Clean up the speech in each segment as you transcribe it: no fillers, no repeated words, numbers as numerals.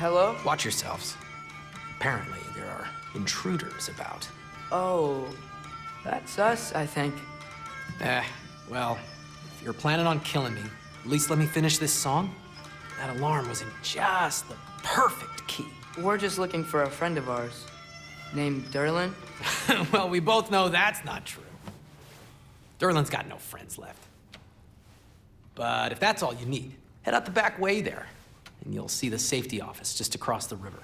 hello? Watch yourselves. Apparently, there are intruders about. Oh, that's us, I think. Well, if you're planning on killing me, at least let me finish this song. That alarm was in just the perfect key. We're just looking for a friend of ours, named Derlin. Well, we both know that's not true. Derlin's got no friends left. But if that's all you need, head out the back way there, and you'll see the safety office just across the river.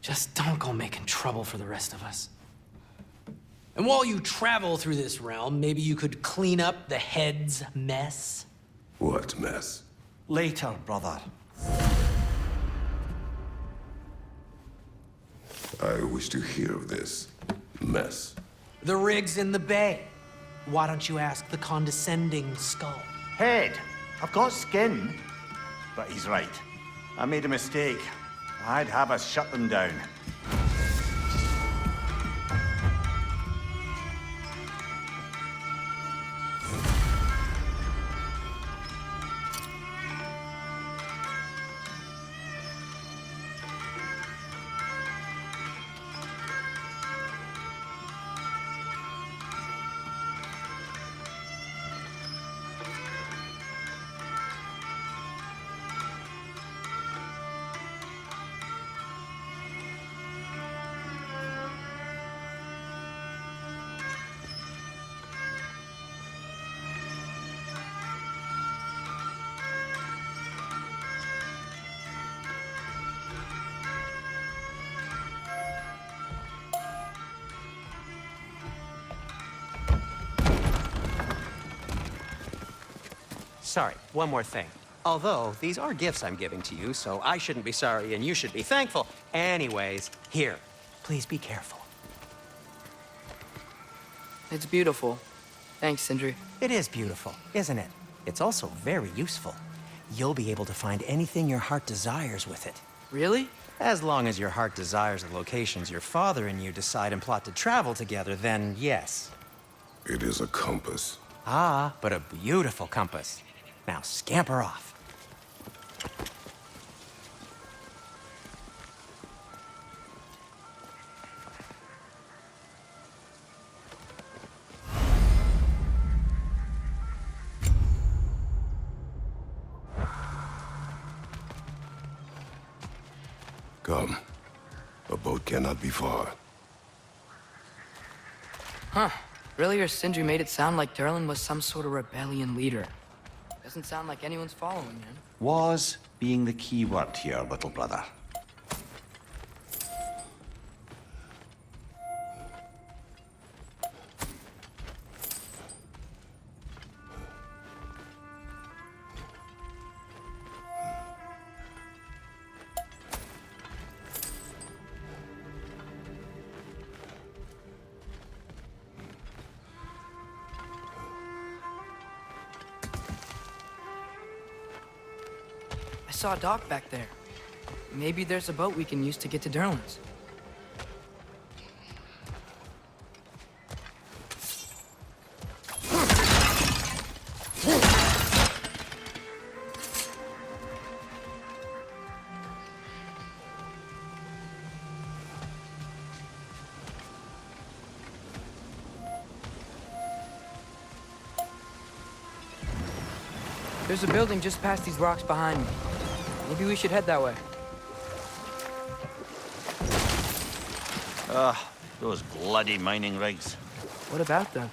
Just don't go making trouble for the rest of us. And while you travel through this realm, maybe you could clean up the head's mess? What mess? Later, brother. I wish to hear of this mess. The rig's in the bay. Why don't you ask the condescending skull? Head, I've got skin. But he's right. I made a mistake. I'd have us shut them down. Sorry, one more thing. Although, these are gifts I'm giving to you, so I shouldn't be sorry and you should be thankful. Anyways, here, please be careful. It's beautiful. Thanks, Sindri. It is beautiful, isn't it? It's also very useful. You'll be able to find anything your heart desires with it. Really? As long as your heart desires the locations your father and you decide and plot to travel together, then yes. It is a compass. Ah, but a beautiful compass. Now scamper off. Come. A boat cannot be far. Huh. Earlier, Sindri made it sound like Derlin was some sort of rebellion leader. Doesn't sound like anyone's following him. Was being the key word here, little brother. I saw a dock back there. Maybe there's a boat we can use to get to Derlin's. There's a building just past these rocks behind me. Maybe we should head that way. Those bloody mining rigs. What about them?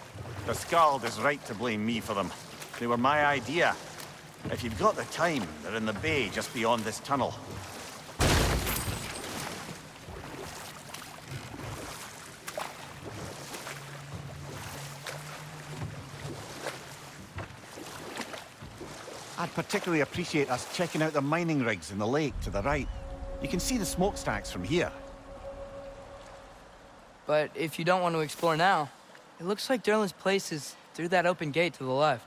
The Skald is right to blame me for them. They were my idea. If you've got the time, they're in the bay just beyond this tunnel. I'd particularly appreciate us checking out the mining rigs in the lake to the right. You can see the smokestacks from here. But if you don't want to explore now, it looks like Derlin's place is through that open gate to the left.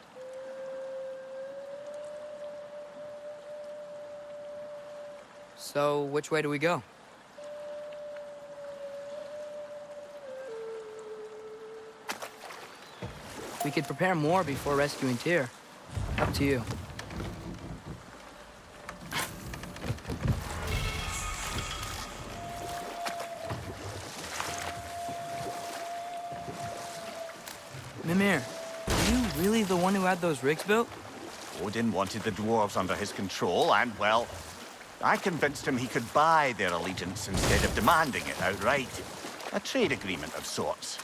So, which way do we go? We could prepare more before rescuing Tyr. Up to you. Mimir, are you really the one who had those rigs built? Odin wanted the dwarves under his control, and, well, I convinced him he could buy their allegiance instead of demanding it outright. A trade agreement of sorts.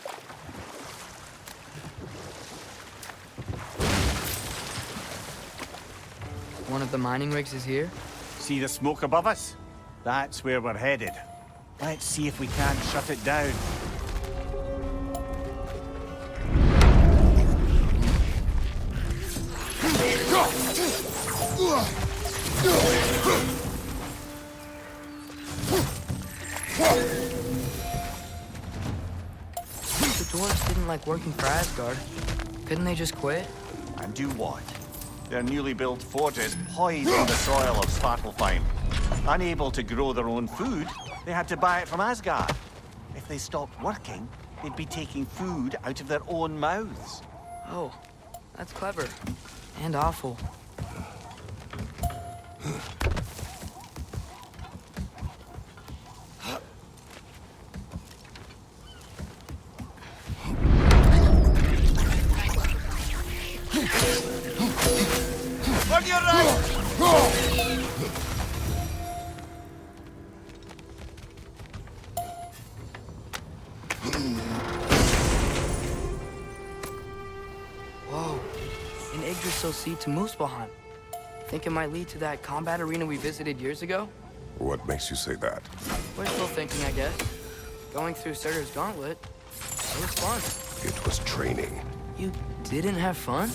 One of the mining rigs is here? See the smoke above us? That's where we're headed. Let's see if we can't shut it down. The dwarves didn't like working for Asgard. Couldn't they just quit? And do what? Their newly built forges poisoned the soil of Svartalfheim. Unable to grow their own food, they had to buy it from Asgard. If they stopped working, they'd be taking food out of their own mouths. Oh, that's clever. And awful. On your right! Whoa, an Yggdrasil seed to Muspelheim. Think it might lead to that combat arena we visited years ago? What makes you say that? We're still thinking, I guess. Going through Surtur's gauntlet, it was fun. It was training. You didn't have fun?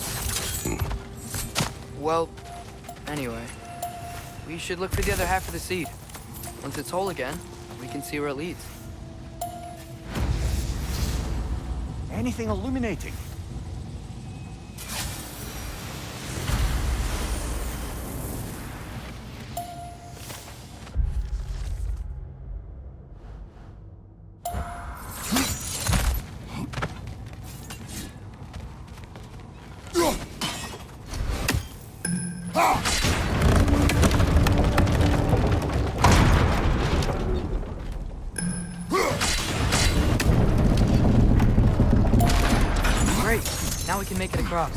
Well, anyway, we should look for the other half of the seed. Once it's whole again, we can see where it leads. Anything illuminating? Great, now we can make it across.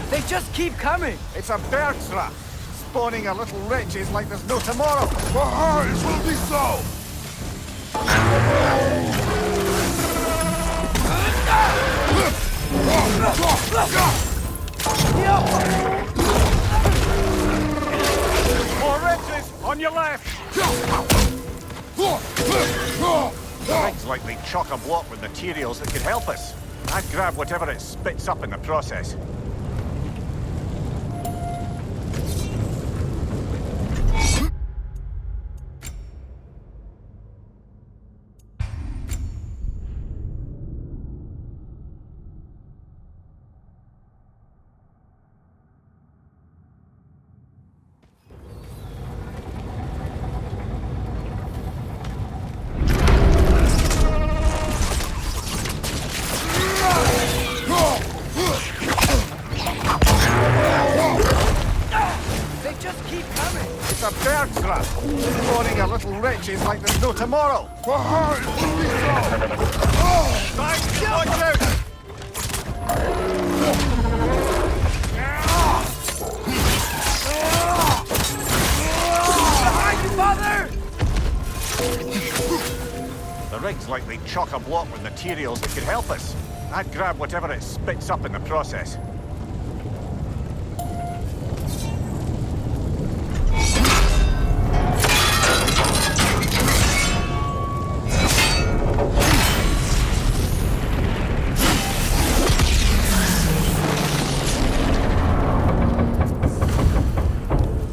They just keep coming! It's a bergtra, spawning a little riches like there's no tomorrow. For her, it will be so! More riches on your left. The rig's likely chock-a-block with materials that could help us. I'd grab whatever it spits up in the process. a bird's run. Boring a little wretches like there's no tomorrow. Thanks, watch out! Behind you, Father! The rig's likely chock-a-block with materials that could help us. I'd grab whatever it spits up in the process.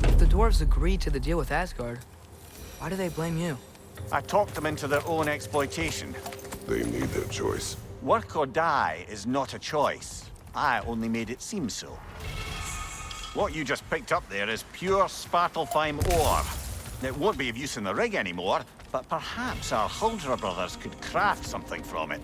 If the dwarves agreed to the deal with Asgard, why do they blame you? I talked them into their own exploitation. They made their choice. Work or die is not a choice. I only made it seem so. What you just picked up there is pure Svartalfheim ore. It won't be of use in the rig anymore, but perhaps our Huldra brothers could craft something from it.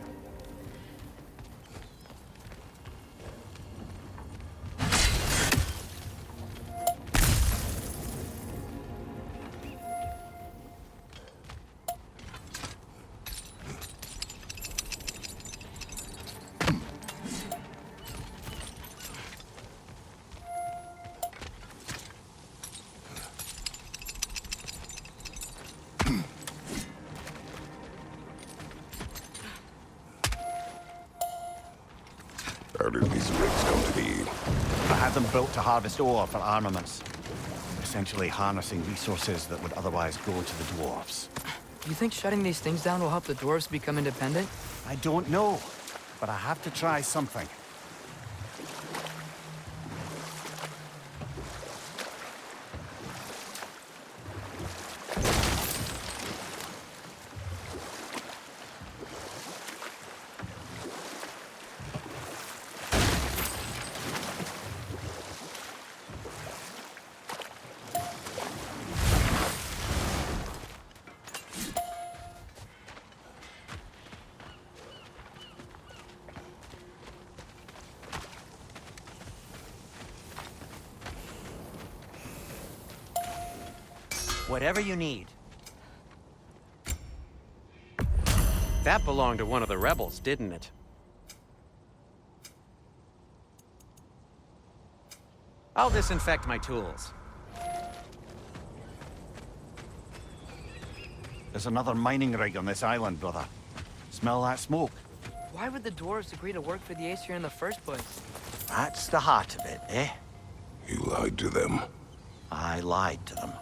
How did these rigs come to be? I had them built to harvest ore for armaments. Essentially harnessing resources that would otherwise go to the dwarves. You think shutting these things down will help the dwarves become independent? I don't know, but I have to try something. Whatever you need. That belonged to one of the rebels, didn't it? I'll disinfect my tools. There's another mining rig on this island, brother. Smell that smoke? Why would the dwarves agree to work for the Aesir in the first place? That's the heart of it, eh? You lied to them. I lied to them.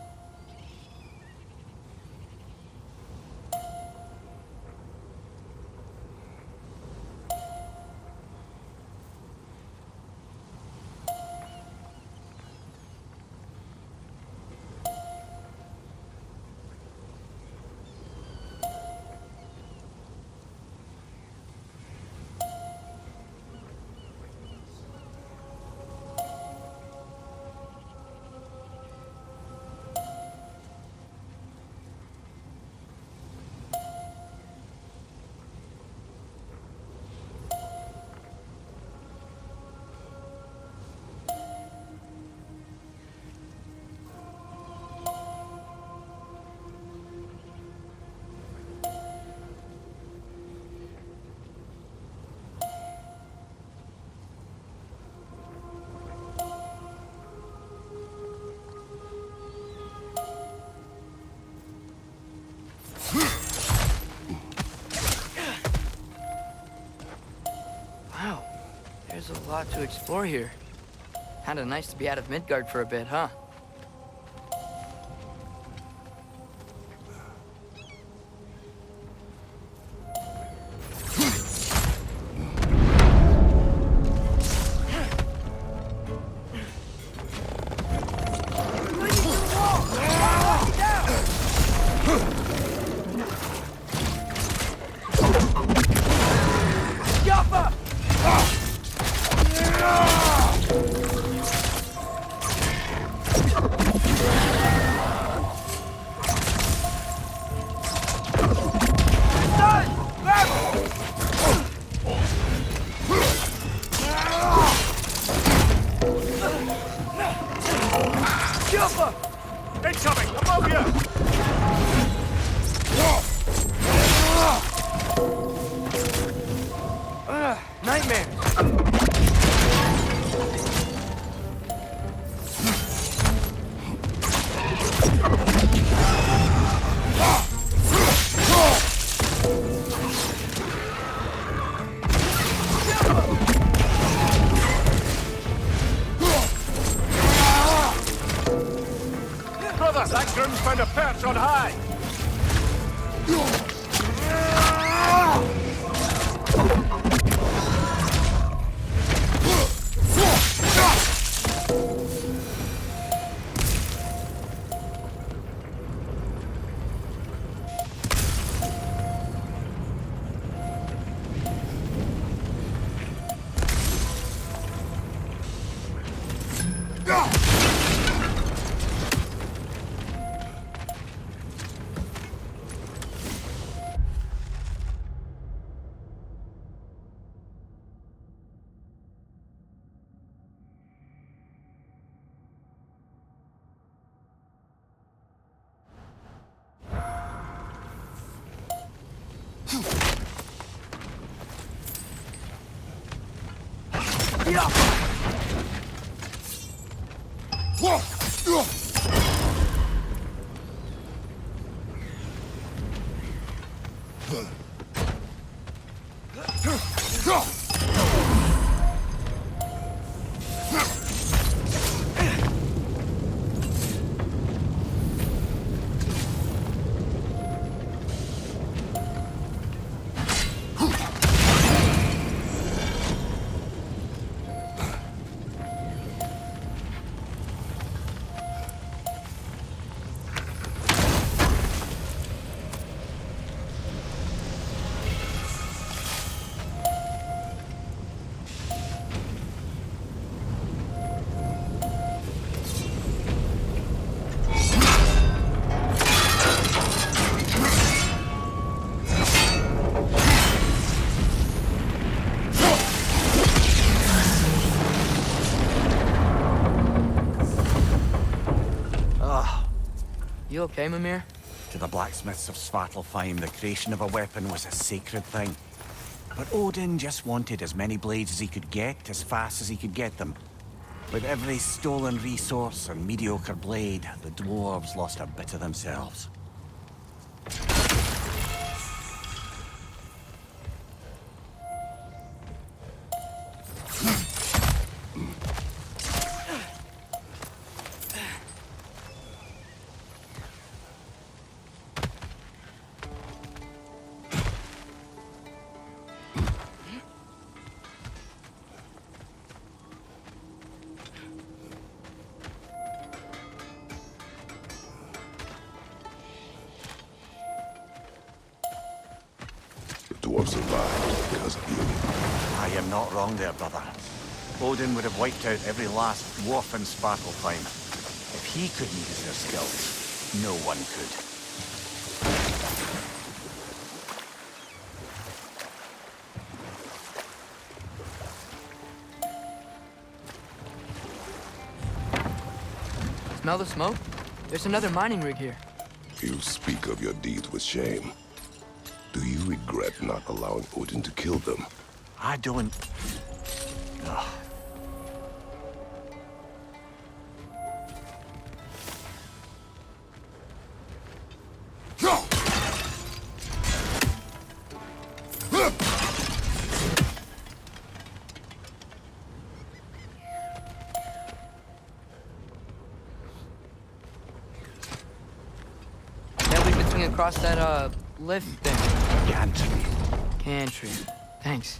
Wow, there's a lot to explore here. Kinda nice to be out of Midgard for a bit, huh? Incoming! Above you! Nightmare! Brother, that groom's found a perch on high! You okay, Mimir? To the blacksmiths of Svartalfheim, the creation of a weapon was a sacred thing. But Odin just wanted as many blades as he could get, as fast as he could get them. With every stolen resource and mediocre blade, the dwarves lost a bit of themselves. The dwarves survived because of you. I am not wrong there, brother. Odin would have wiped out every last dwarf in Svartalfheim. If he couldn't use their skills, no one could. Smell the smoke? There's another mining rig here. You speak of your deeds with shame. Do you regret not allowing Odin to kill them? I don't... Ugh. Yeah, we've been swinging across that, lift thing. Gantry. Cantry. Thanks.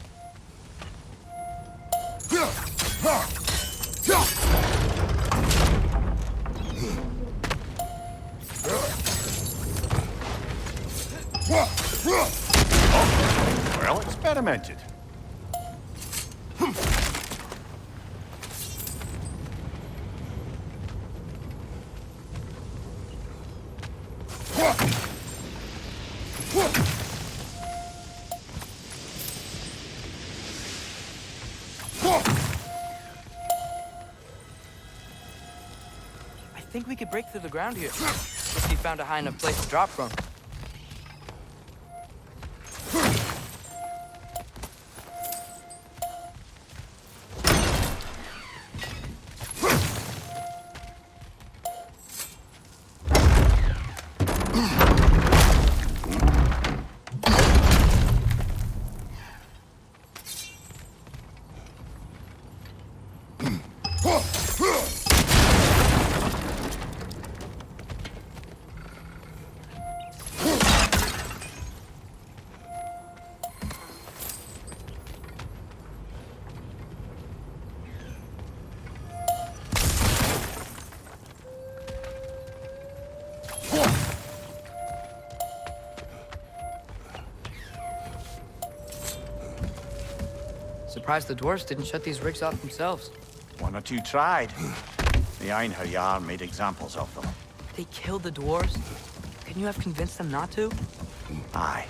Well experimented. I think we could break through the ground here. If you found a high enough place to drop from. Surprised the dwarves didn't shut these rigs off themselves. One or two tried. The Einherjar made examples of them. They killed the dwarves? Couldn't you have convinced them not to? Aye.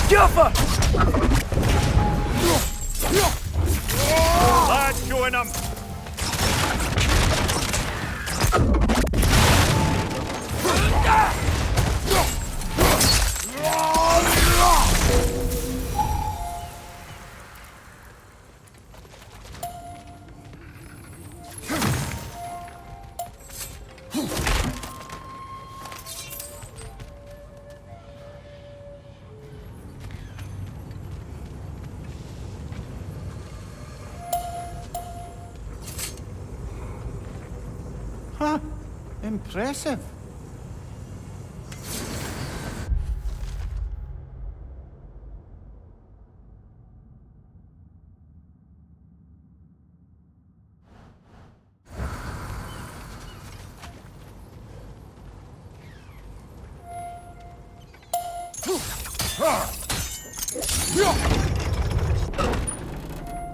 Juffa! Lads, join them! Huh. Impressive.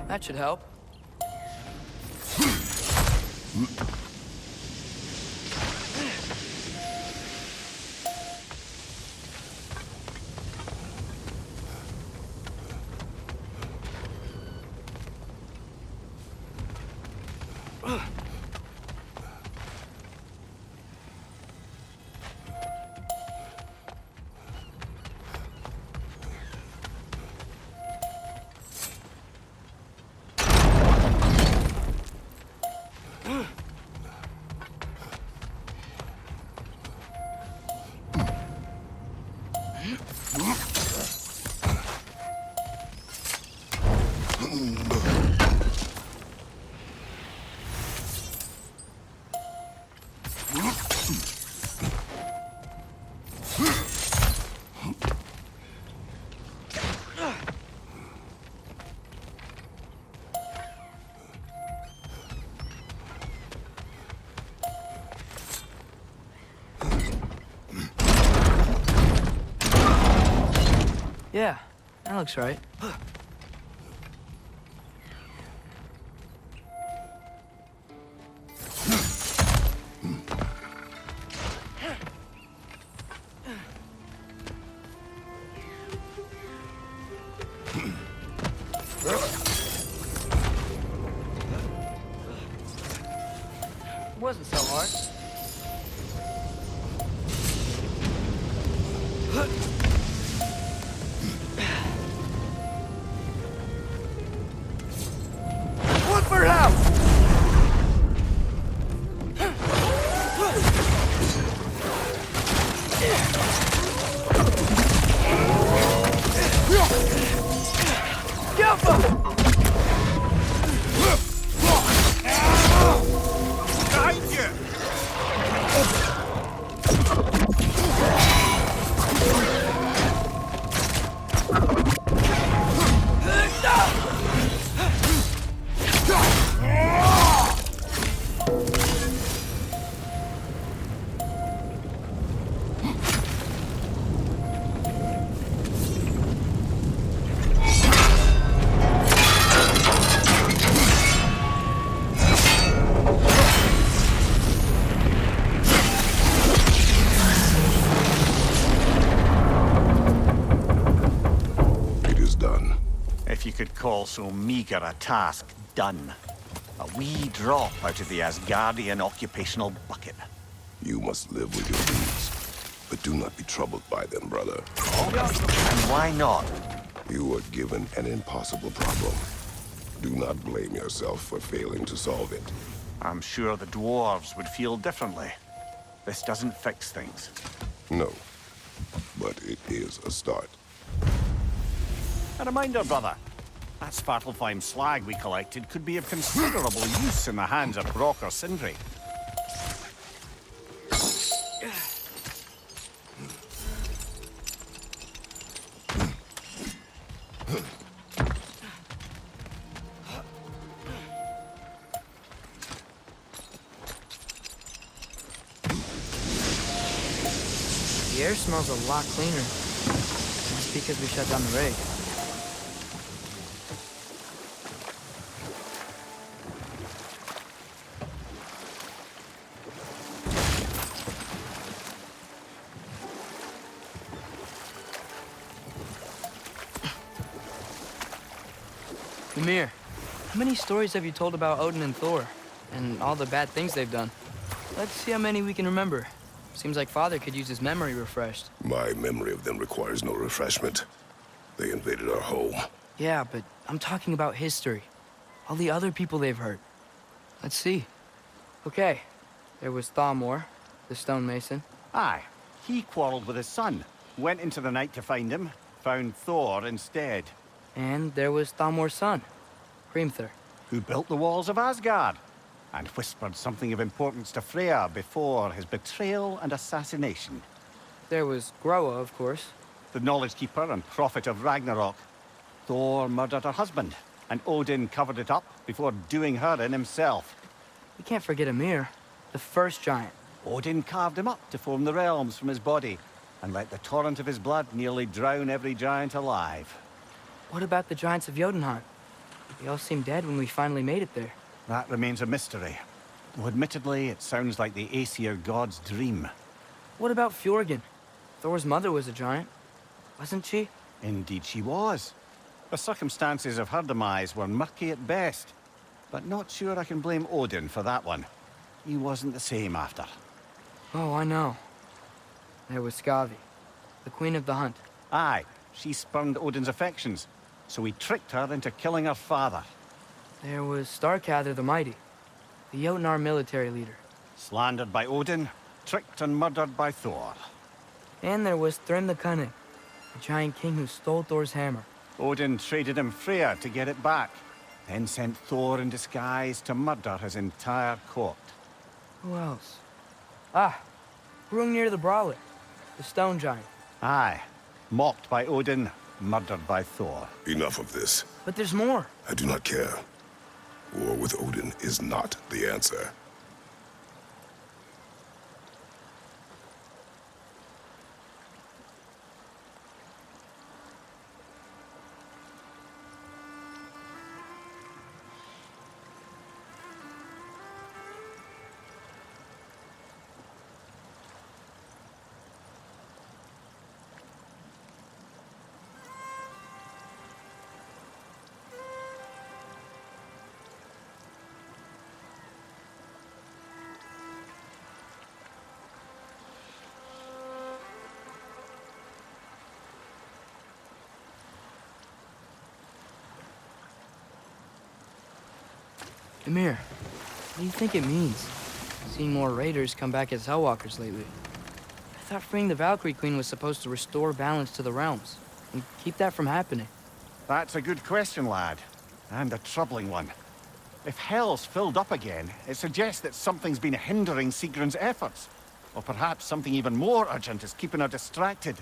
That should help. Yeah, that looks right. Wasn't so hard. Look for help! Behind you! call so meager a task done. A wee drop out of the Asgardian occupational bucket. You must live with your deeds, but do not be troubled by them, brother. And why not? You were given an impossible problem. Do not blame yourself for failing to solve it. I'm sure the dwarves would feel differently. This doesn't fix things. No, but it is a start. A reminder, brother. That Svartalfheim slag we collected could be of considerable use in the hands of Brock or Sindri. The air smells a lot cleaner. That's because we shut down the rig. Ymir, how many stories have you told about Odin and Thor? And all the bad things they've done? Let's see how many we can remember. Seems like Father could use his memory refreshed. My memory of them requires no refreshment. They invaded our home. Yeah, but I'm talking about history. All the other people they've hurt. Let's see. Okay, there was Thalmor, the stonemason. Aye, he quarreled with his son. Went into the night to find him. Found Thor instead. And there was Thalmor's son, Hrimthur. Who built the walls of Asgard. And whispered something of importance to Freya before his betrayal and assassination. There was Groa, of course. The knowledge keeper and prophet of Ragnarok. Thor murdered her husband, and Odin covered it up before doing her in himself. We can't forget Ymir, the first giant. Odin carved him up to form the realms from his body, and let the torrent of his blood nearly drown every giant alive. What about the giants of Jotunheim? They all seemed dead when we finally made it there. That remains a mystery. Though admittedly, it sounds like the Aesir god's dream. What about Fjorgyn? Thor's mother was a giant, wasn't she? Indeed she was. The circumstances of her demise were murky at best, but not sure I can blame Odin for that one. He wasn't the same after. Oh, I know. There was Skavi, the queen of the hunt. Aye, she spurned Odin's affections, so he tricked her into killing her father. There was Starkather the Mighty, the Jotnar military leader. Slandered by Odin, tricked and murdered by Thor. And there was Thrym the Cunning, the giant king who stole Thor's hammer. Odin traded him Freya to get it back, then sent Thor in disguise to murder his entire court. Who else? Ah, Hrungnir the Brawler, the stone giant. Aye, mocked by Odin, murdered by Thor. Enough of this. But there's more. I do not care. War with Odin is not the answer. Ymir, what do you think it means? Seeing more raiders come back as Hellwalkers lately. I thought freeing the Valkyrie Queen was supposed to restore balance to the realms and keep that from happening. That's a good question, lad. And a troubling one. If Hell's filled up again, it suggests that something's been hindering Sigrun's efforts. Or perhaps something even more urgent is keeping her distracted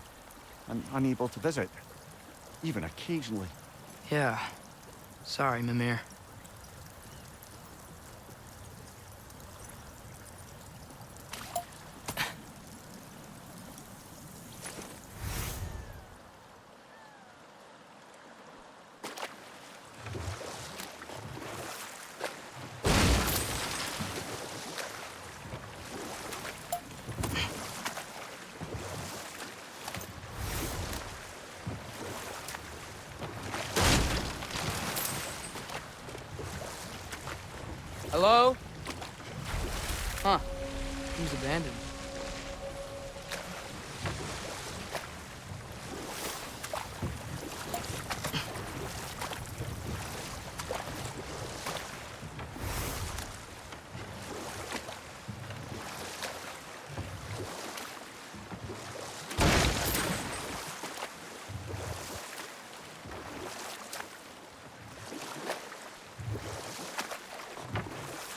and unable to visit. Even occasionally. Yeah. Sorry, Mimir. Hello? Huh. Seems abandoned.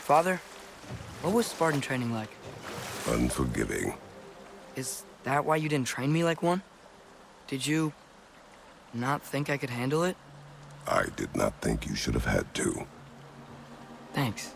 Father, what was Spartan training like? Unforgiving. Is that why you didn't train me like one? Did you not think I could handle it? I did not think you should have had to. Thanks.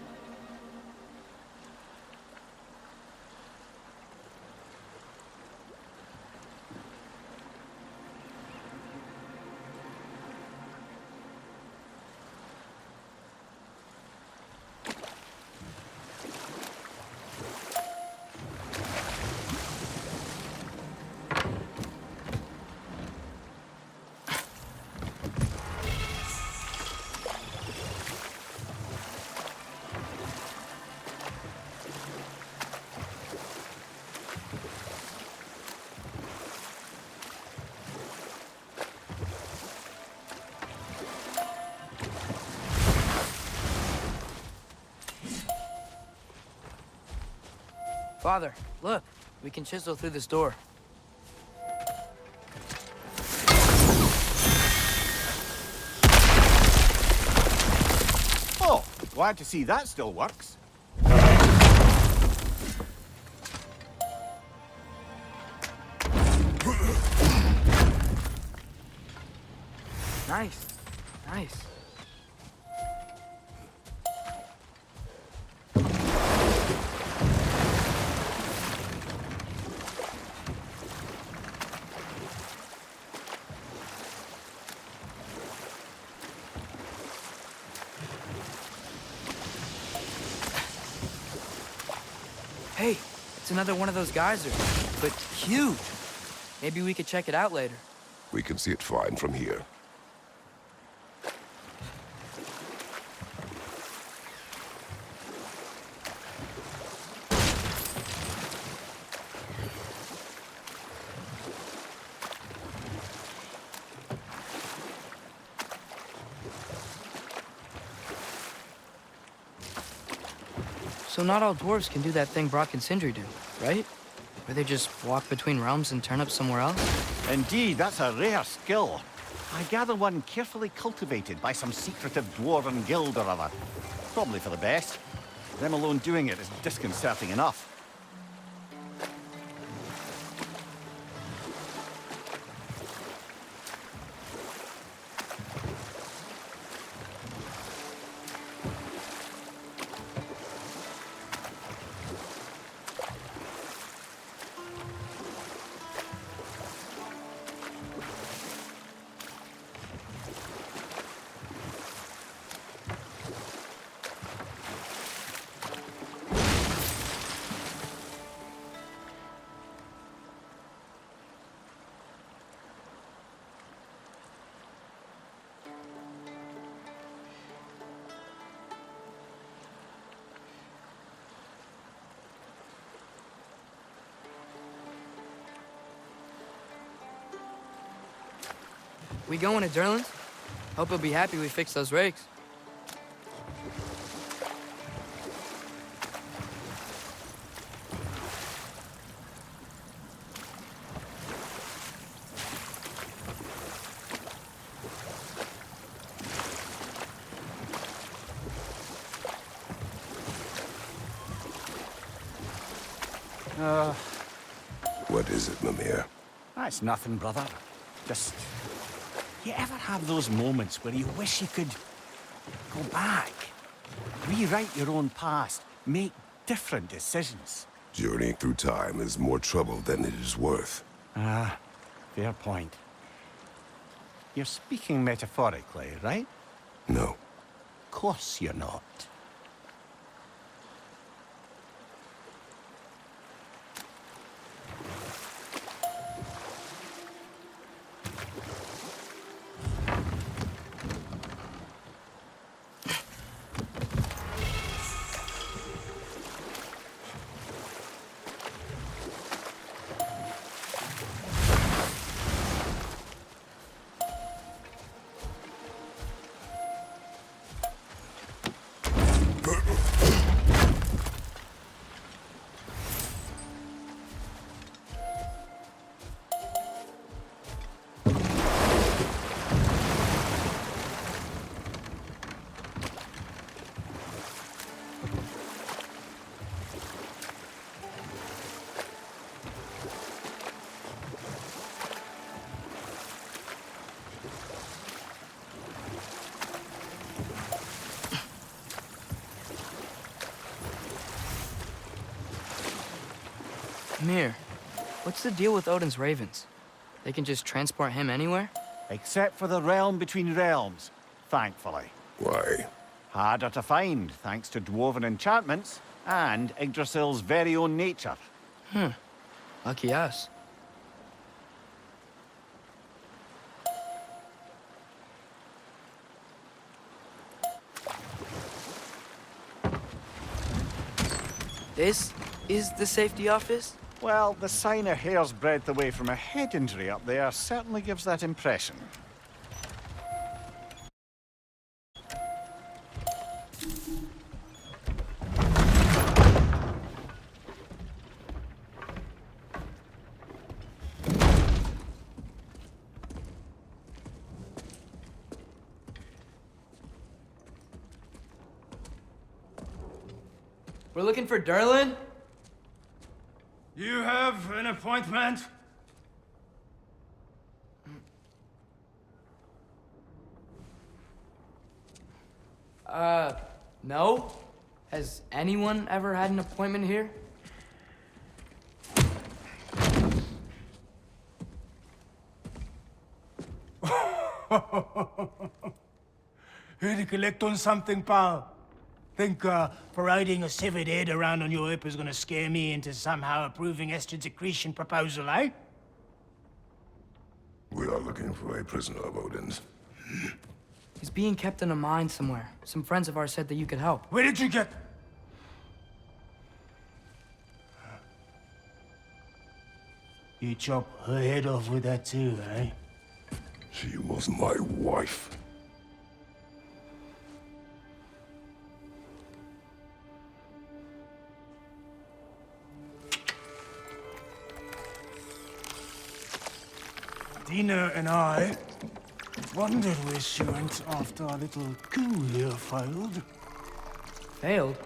Father, look. We can chisel through this door. Oh, glad to see that still works. Nice. Nice. Hey, it's another one of those geysers, but huge. Maybe we could check it out later. We can see it fine from here. So not all dwarves can do that thing Brock and Sindri do, right? Where they just walk between realms and turn up somewhere else? Indeed, that's a rare skill. I gather one carefully cultivated by some secretive dwarven guild or other. Probably for the best. Them alone doing it is disconcerting enough. We going to Durlin's? Hope he'll be happy we fixed those rakes. What is it, Mimir? That's nothing, brother. Just... You ever have those moments where you wish you could go back? Rewrite your own past, make different decisions? Journeying through time is more trouble than it is worth. Ah, fair point. You're speaking metaphorically, right? No. Of course you're not. Mir, what's the deal with Odin's ravens? They can just transport him anywhere? Except for the realm between realms, thankfully. Why? Harder to find, thanks to dwarven enchantments and Yggdrasil's very own nature. Lucky us. This is the safety office? Well, the sign a hair's breadth away from a head injury up there certainly gives that impression. We're looking for Durlin? You have an appointment? No. Has anyone ever had an appointment here? Here to collect on something, pal? Think parading a severed head around on your hip is gonna scare me into somehow approving Estrid's accretion proposal, eh? We are looking for a prisoner of Odin's. He's being kept in a mine somewhere. Some friends of ours said that you could help. Where did you get... You chop her head off with that too, eh? She was my wife. Dina and I wondered where she went after our little coup here failed. Failed?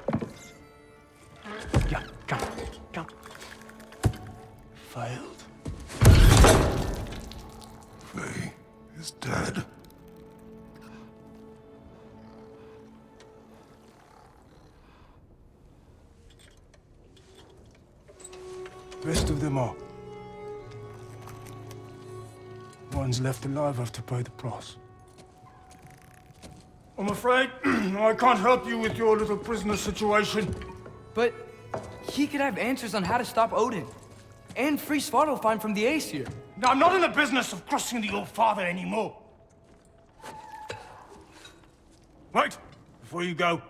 Yeah, come. Failed. Faye is dead. Rest of them are. Ones left alive have to pay the price. I'm afraid I can't help you with your little prisoner situation. But he could have answers on how to stop Odin. And free Svartalfheim from the Aesir. Now, I'm not in the business of crossing the old father anymore. Right, before you go.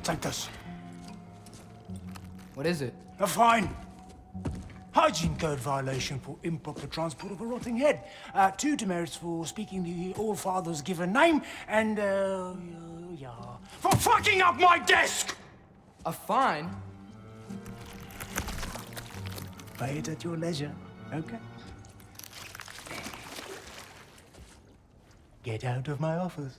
Take this. What is it? A fine. Hygiene code violation for improper transport of a rotting head. 2 demerits for speaking the All-Father's given name, and, yeah, for fucking up my desk! A fine? Pay it at your leisure, okay? Get out of my office.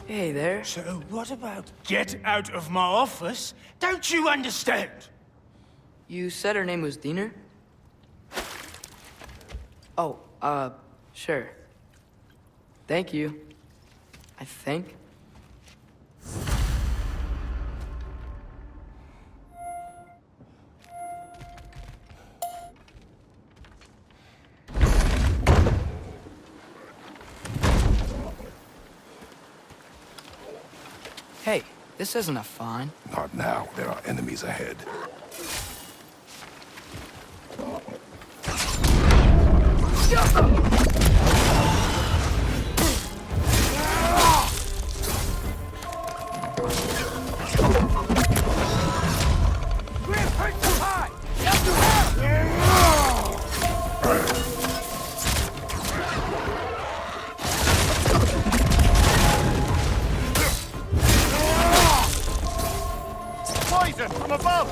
Hey there. So what about get out of my office? Don't you understand? You said her name was Diener? Oh, sure. Thank you. I think. Hey, this isn't a fine. Not now. There are enemies ahead. Poison from above!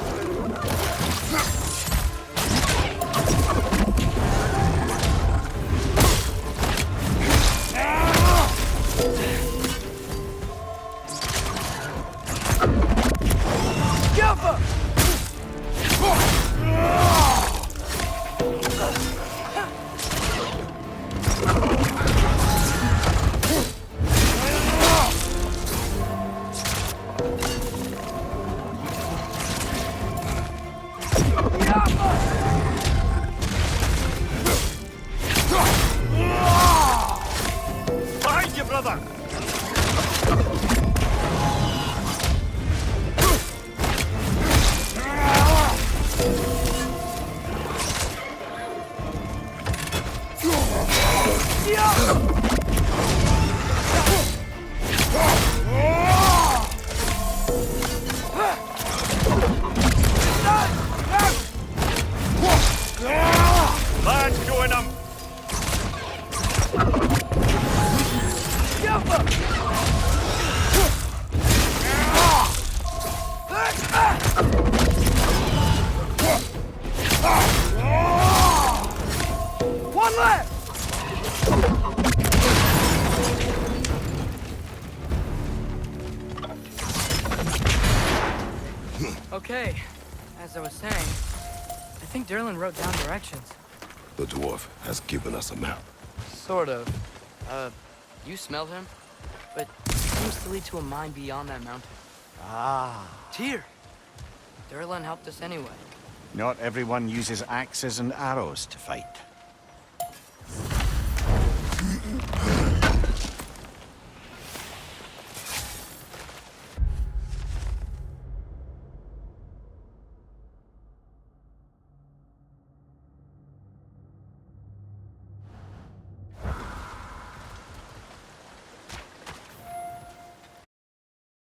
Lads, join them! One left! Okay, as I was saying, I think Derlin wrote down directions. The dwarf has given us a map. Sort of. You smelled him? But it seems to lead to a mine beyond that mountain. Ah. Tyr! Derlin helped us anyway. Not everyone uses axes and arrows to fight.